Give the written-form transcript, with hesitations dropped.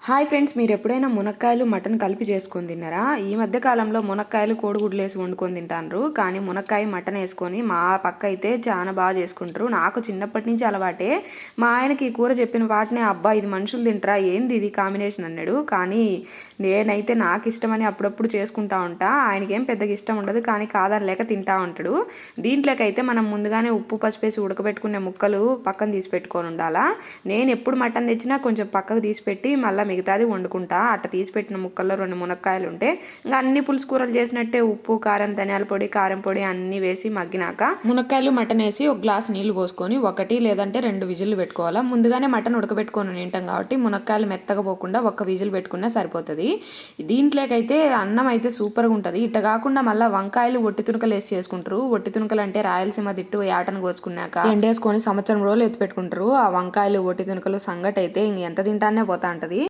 Hi friends, మీరు ఎప్పుడైనా మునక్కాయలు మటన్ కలిపి చేసుకొని తిన్నారా? ఈ మధ్య కాలంలో మునక్కాయలు కోడిగుడ్లు వేసి వండుకొని తింటారు. కానీ మునక్కాయ మటన్ వేసుకొని మా పక్క అయితే చాలా బాగా చేసుకుంటారు. నాకు చిన్నప్పటి నుంచి అలవాటే. మా ఆయనకి ఈ కూర చెప్పిన వాటినే, అబ్బా ఇది మనుషులు తింటారా, ఏంది ఇది కాంబినేషన్ అన్నాడు. కానీ నేనైతే నాకు ఇష్టమని అప్పుడప్పుడు చేసుకుంటా ఉంటా. ఆయనకి ఏం పెద్దగా ఇష్టం ఉండదు, కానీ కాదని లేక తింటా ఉంటాడు. దీంట్లోకైతే మనం ముందుగానే ఉప్పు పసుపు వేసి ఉడకబెట్టుకునే ముక్కలు పక్కన తీసి పెట్టుకొని ఉండాలా. నేను ఎప్పుడు మటన్ తెచ్చినా కొంచెం పక్కకు తీసి పెట్టి మళ్ళీ మిగతాది వండుకుంటా. అట్ట తీసి పెట్టిన ముక్కల్లో 2 మునక్కాయలు ఉంటే ఇంకా అన్ని పులుసు కూరలు చేసినట్టే ఉప్పు కారం ధనియాల పొడి కారం పొడి అన్ని వేసి మగ్గినాక మునక్కాయలు మటన్ వేసి ఒక గ్లాస్ నీళ్లు పోసుకొని 1 లేదంటే 2 విజిల్లు పెట్టుకోవాలా. ముందుగానే మటన్ ఉడకబెట్టుకొని తింటాం కాబట్టి మునక్కాయలు మెత్తగా పోకుండా 1 విజిల్ పెట్టుకున్నా సరిపోతుంది. దీంట్లోకైతే అన్నం అయితే సూపర్గా ఉంటుంది. ఇట్ట కాకుండా మళ్ళీ వంకాయలు ఒట్టి తునకలు వేసి చేసుకుంటారు. ఒట్టి తునకలు అంటే రాయలసీమ దిట్టు ఏటను కోసుకున్నాక ఎండేసుకొని సంవత్సరం రోజులు ఎత్తి పెట్టుకుంటారు. ఆ వంకాయలు ఒట్టి తునకలు సంగటి అయితే ఇంక ఎంత తింటానే పోతా ఉంటది.